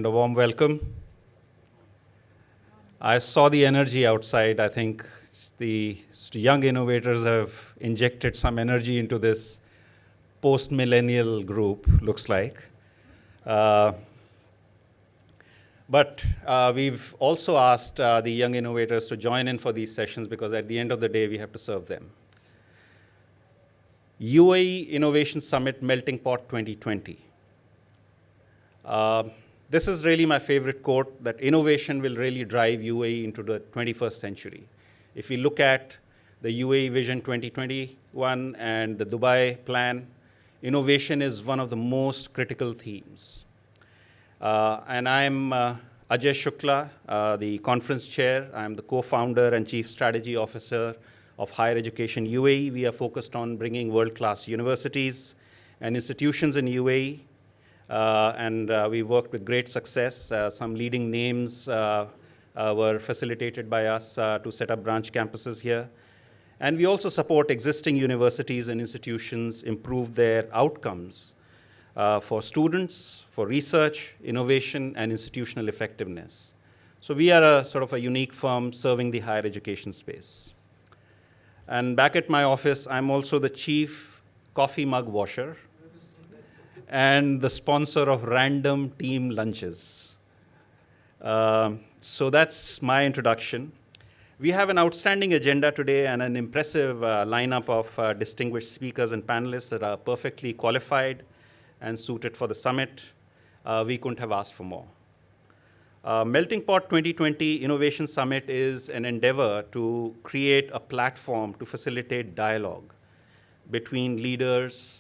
and a warm welcome. I saw the energy outside. I think the young innovators have injected some energy into this post-millennial group, looks like. But we've also asked the young innovators to join in for these sessions because at the end of the day, we have to serve them. UAE Innovation Summit MeltingPot 2020. This is really my favorite quote, that innovation will really drive UAE into the 21st century. If we look at the UAE Vision 2021 and the Dubai plan, innovation is one of the most critical themes. And I'm Ajay Shukla, the conference chair. I'm the co-founder and chief strategy officer of Higher Education UAE. We are focused on bringing world-class universities and institutions in UAE. And we worked with great success. Some leading names were facilitated by us to set up branch campuses here. And we also support existing universities and institutions improve their outcomes for students, for research, innovation, and institutional effectiveness. So we are a sort of a unique firm serving the higher education space. And back at my office, I'm also the chief coffee mug washer and the sponsor of random team lunches. So that's my introduction. We have an outstanding agenda today and an impressive lineup of distinguished speakers and panelists that are perfectly qualified and suited for the summit. We couldn't have asked for more. MeltingPot 2020 Innovation Summit is an endeavor to create a platform to facilitate dialogue between leaders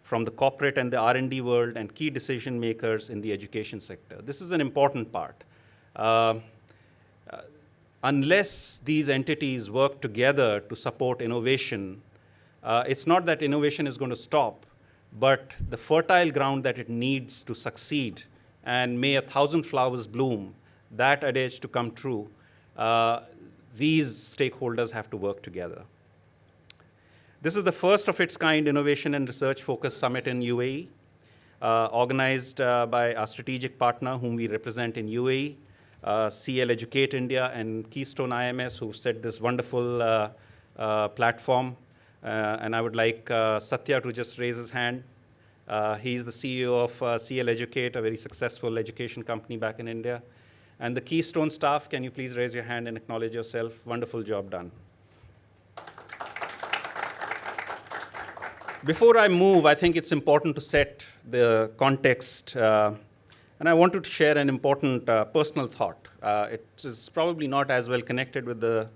from the corporate and the R&D world and key decision makers in the education sector. This is an important part. Unless these entities work together to support innovation, it's not that innovation is going to stop, but the fertile ground that it needs to succeed and may 1,000 flowers bloom, that adage to come true, these stakeholders have to work together. This is the first of its kind innovation and research focused summit in UAE, organized by our strategic partner whom we represent in UAE, CL Educate India and Keystone IMS, who've set this wonderful platform. And I would like Satya to just raise his hand. He's the CEO of CL Educate, a very successful education company back in India. And the Keystone staff, can you please raise your hand and acknowledge yourself? Wonderful job done. Before I move, I think it's important to set the context. And I wanted to share an important personal thought. It is probably not as well connected with the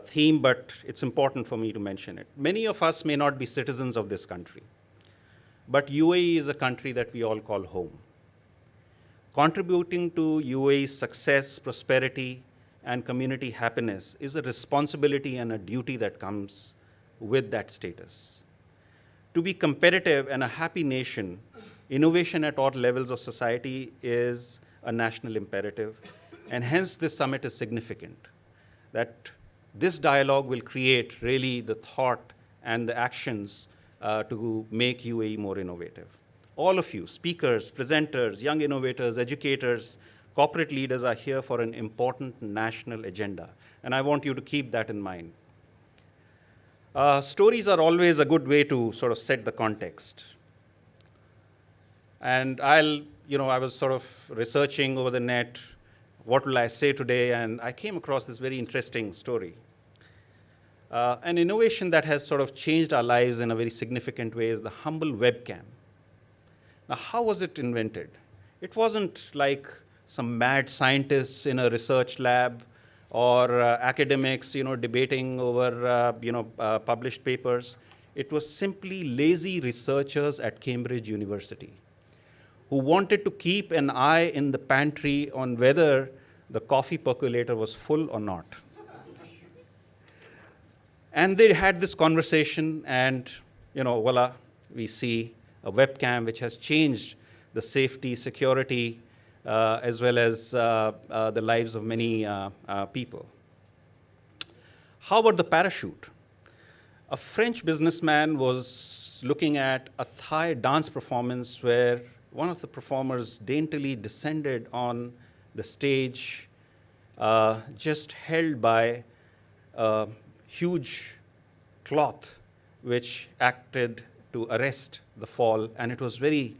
theme, but it's important for me to mention it. Many of us may not be citizens of this country, but UAE is a country that we all call home. Contributing to UAE's success, prosperity, and community happiness is a responsibility and a duty that comes with that status. To be competitive and a happy nation, innovation at all levels of society is a national imperative, and hence this summit is significant. That this dialogue will create really the thought and the actions to make UAE more innovative. All of you, speakers, presenters, young innovators, educators, corporate leaders are here for an important national agenda, and I want you to keep that in mind. Stories are always a good way to sort of set the context. And I was sort of researching over the net, what will I say today, and I came across this very interesting story. An innovation that has sort of changed our lives in a very significant way is the humble webcam. Now, how was it invented? It wasn't like some mad scientists in a research lab or academics, debating over, published papers. It was simply lazy researchers at Cambridge University who wanted to keep an eye in the pantry on whether the coffee percolator was full or not. And they had this conversation, and, voila, we see a webcam which has changed the safety, security, as well as the lives of many people. How about the parachute? A French businessman was looking at a Thai dance performance where one of the performers daintily descended on the stage, just held by a huge cloth which acted to arrest the fall, and it was very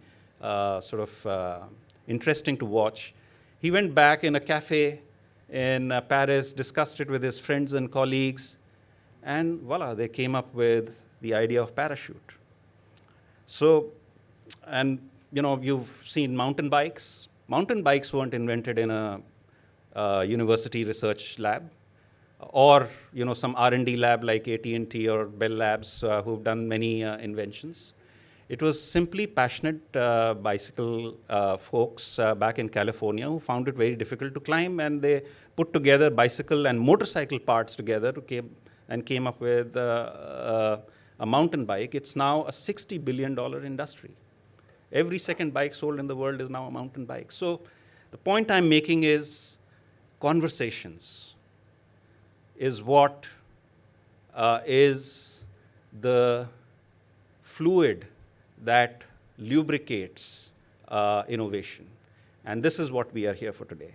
interesting to watch. He went back in a cafe in Paris, discussed it with his friends and colleagues, and voila, they came up with the idea of parachute. So, and you've seen mountain bikes. Mountain bikes weren't invented in a university research lab, or some R&D lab like AT&T or Bell Labs who've done many inventions. It was simply passionate bicycle folks back in California who found it very difficult to climb, and they put together bicycle and motorcycle parts together and came up with a mountain bike. It's now a $60 billion industry. Every second bike sold in the world is now a mountain bike. So the point I'm making is conversations is what is the fluid that lubricates innovation. And this is what we are here for today.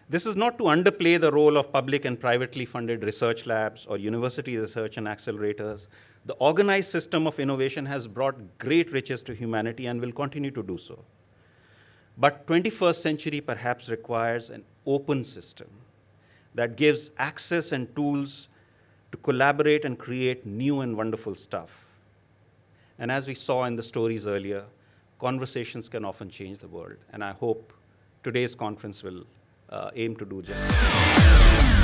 This is not to underplay the role of public and privately funded research labs or university research and accelerators. The organized system of innovation has brought great riches to humanity and will continue to do so. But 21st century perhaps requires an open system that gives access and tools to collaborate and create new and wonderful stuff. And as we saw in the stories earlier, conversations can often change the world. And I hope today's conference will aim to do just that.